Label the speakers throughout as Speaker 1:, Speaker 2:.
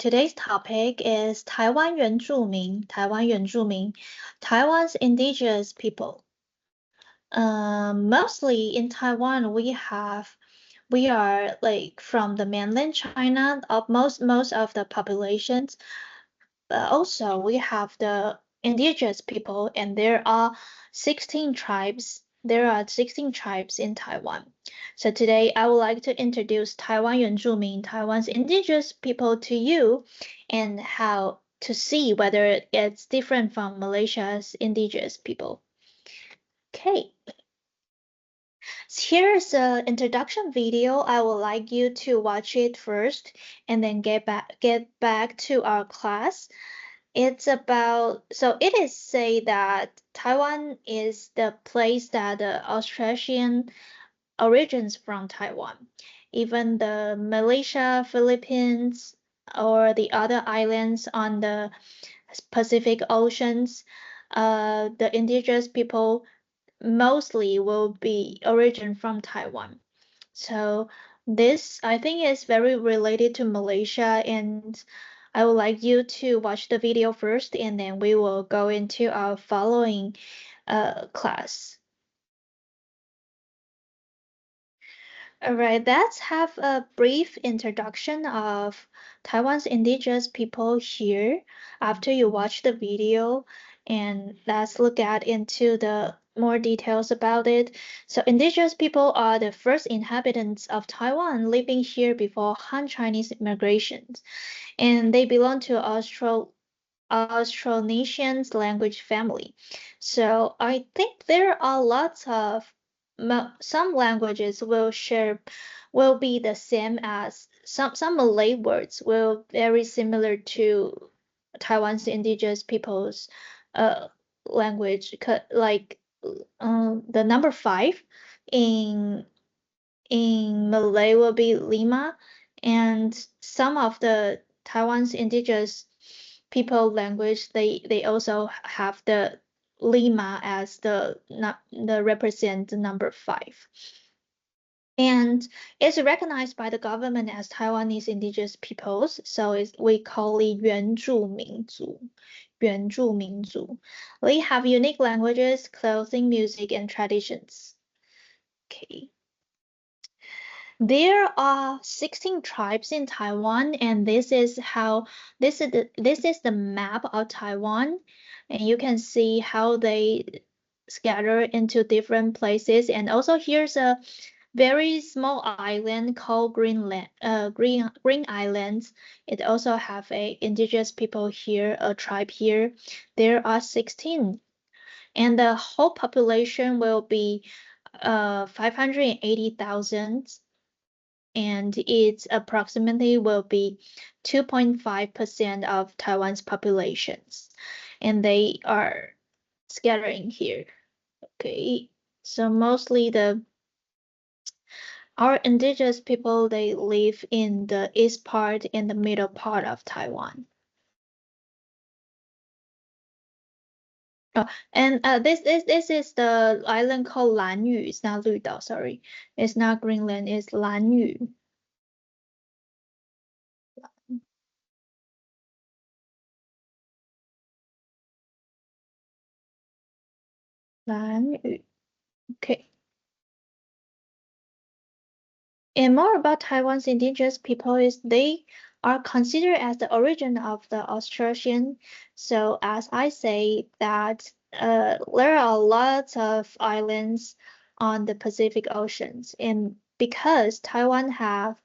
Speaker 1: Today's topic is Taiwan 原住民, Taiwan's indigenous people. Mostly in Taiwan, we are like from the mainland China, most of the populations, but also we have the indigenous people, and there are 16 tribes. There are 16 tribes in Taiwan. So today I would like to introduce Taiwan 原住民, Taiwan's indigenous people to you, and how to see whether it's different from Malaysia's indigenous people. Okay. Here's an introduction video. I would like you to watch it first and then get back to our class. It's about, so it is say that Taiwan is the place that the Australian origins from Taiwan. Even the Malaysia, Philippines, or the other islands on the Pacific Oceans, the indigenous people mostly will be origin from Taiwan. So this, I think, is very related to Malaysia, and I would like you to watch the video first, and then we will go into our following class. All right, let's have a brief introduction of Taiwan's indigenous people here after you watch the video, and let's look at into the more details about it. So indigenous people are the first inhabitants of Taiwan living here before Han Chinese migrations, and they belong to Austronesian language family. So I think there are lots of some languages will be the same as some Malay words will very similar to Taiwan's indigenous people's language, like the number 5 in Malay will be Lima, and some of the Taiwan's indigenous people language, they also have the Lima as the represent the number 5. And it's recognized by the government as Taiwanese indigenous peoples, so we call it 原住民族. 原住民族. They have unique languages, clothing, music, and traditions. Okay. There are 16 tribes in Taiwan, and this is the map of Taiwan, and you can see how they scatter into different places. And also here's a very small island called Green Islands. It also have a indigenous people here, a tribe here. There are 16, and the whole population will be 580,000. And it's approximately will be 2.5% of Taiwan's populations, and they are scattering here. Okay, so mostly our indigenous people, they live in the east part and the middle part of Taiwan. Oh, and this is the island called Lanyu. It's not 绿岛, sorry. It's not Greenland, it's Lanyu. Lanyu. Okay. And more about Taiwan's indigenous people is they are considered as the origin of the Australian. So as I say that there are lots of islands on the Pacific Oceans, and because Taiwan have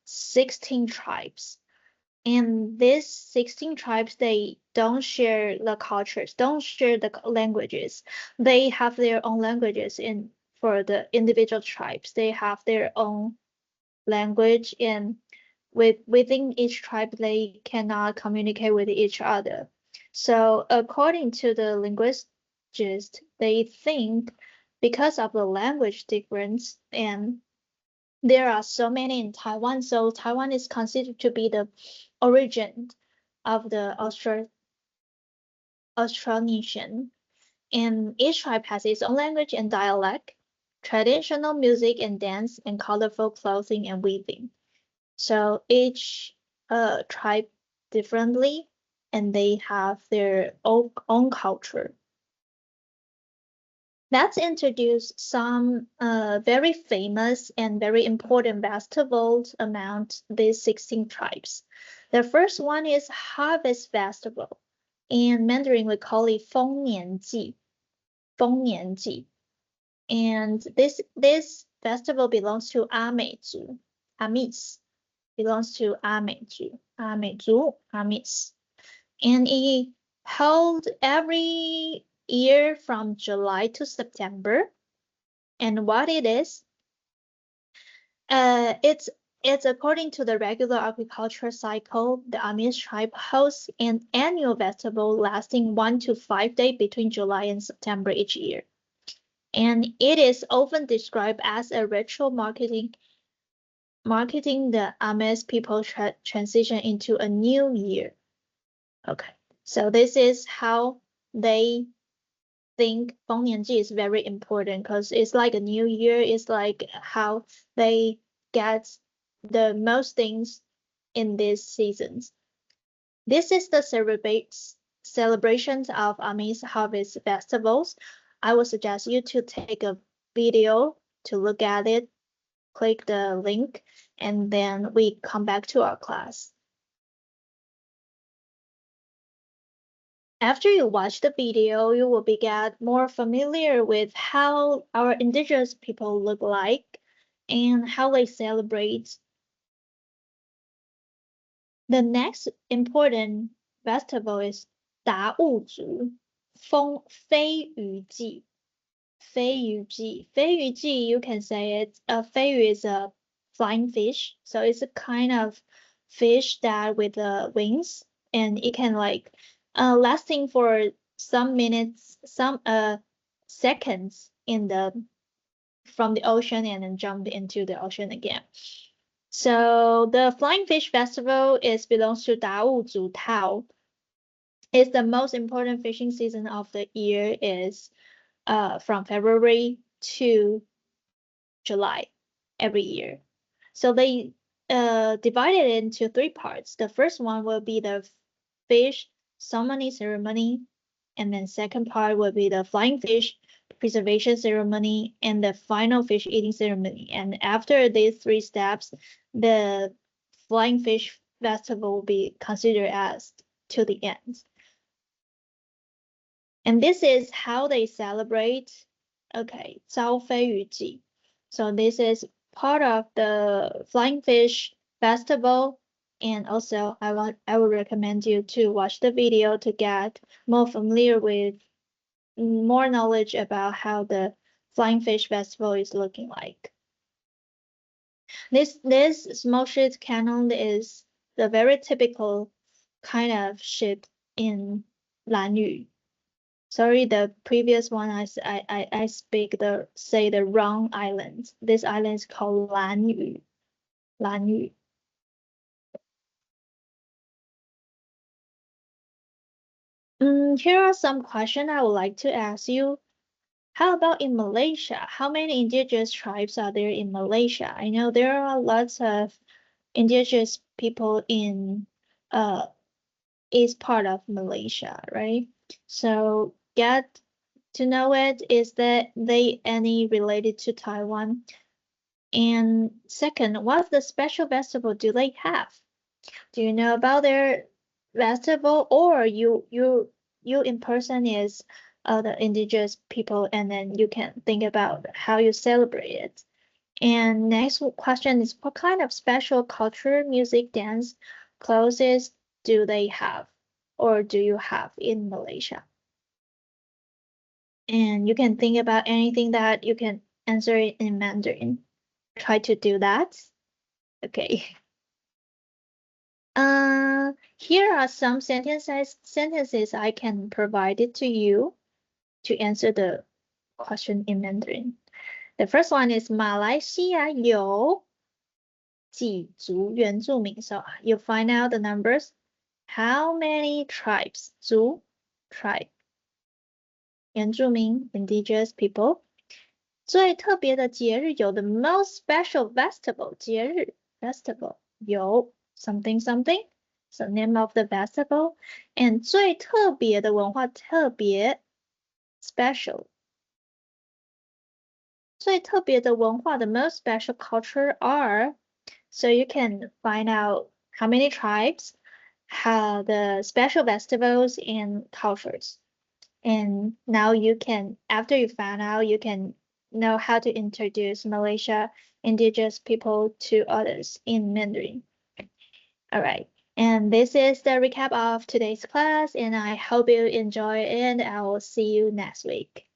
Speaker 1: 16 tribes, and these 16 tribes, they don't share the cultures, don't share the languages. They have their own languages for the individual tribes. They have their own language, and within each tribe, they cannot communicate with each other. So according to the linguists, they think because of the language difference, and there are so many in Taiwan, so Taiwan is considered to be the origin of the Austronesian. And each tribe has its own language and dialect, traditional music and dance, and colorful clothing and weaving. So each tribe differently, and they have their own culture. Let's introduce some very famous and very important festivals among these 16 tribes. The first one is Harvest Festival. In Mandarin, we call it 丰年祭. 丰年祭. And this festival belongs to Amezu. Amis belongs to Amezu. Amis. And it held every year from July to September. And what it is, it's according to the regular agriculture cycle. The Amish tribe hosts an annual festival lasting 1 to 5 days between July and September each year. And it is often described as a ritual marketing the Amish people transition into a new year. Okay, so this is how they think 丰年祭 is very important because it's like a new year. It's like how they get the most things in these seasons. This is the celebrations of Amish harvest festivals. I would suggest you to take a video to look at it, click the link, and then we come back to our class. After you watch the video, you will get more familiar with how our indigenous people look like and how they celebrate. The next important festival is 达悟族飞鱼季. 飞鱼季. 飞鱼季, you can say it. 飞鱼 is a flying fish, so it's a kind of fish that with wings, and it can like lasting for some minutes, some seconds from the ocean and then jump into the ocean again. So the Flying Fish Festival belongs to Dawu Tao. It's the most important fishing season of the year is from February to July every year. So they divide it into 3 parts. The first one will be the fish summoning ceremony, and then second part will be the flying fish preservation ceremony, and the final fish eating ceremony. And after these 3 steps, the flying fish festival will be considered as to the end. And this is how they celebrate. Okay, 招飞鱼季. So this is part of the flying fish festival. And also I would recommend you to watch the video to get more familiar with more knowledge about how the flying fish festival is looking like. This small sheet cannon is the very typical kind of ship in Lanyu. Sorry, the previous one I say the wrong island. This island is called Lanyu. Lanyu. Here are some questions I would like to ask you. How about in Malaysia? How many indigenous tribes are there in Malaysia? I know there are lots of indigenous people in east part of Malaysia, right? So get to know it. Is that they any related to Taiwan? And second, what's the special festival do they have? Do you know about their festival, or you in person is the indigenous people, and then you can think about how you celebrate it. And next question is, what kind of special culture, music, dance, clothes do they have, or do you have in Malaysia? And you can think about anything that you can answer it in Mandarin. Try to do that. Okay. Here are some sentences I can provide it to you to answer the question in Mandarin. The first one is 马来西亚有几族原住民? So you find out the numbers. How many tribes? 族 tribe. 原住民 indigenous people. 最特别的节日有 the most special festival 节日 festival 有 something something So name of the festival. And 最特别的文化，特别 special。最特别的文化 the most special culture are, so you can find out how many tribes, how the special festivals and cultures. And now you can, after you find out, you can know how to introduce Malaysia indigenous people to others in Mandarin. All right. And this is the recap of today's class, and I hope you enjoy it, and I will see you next week.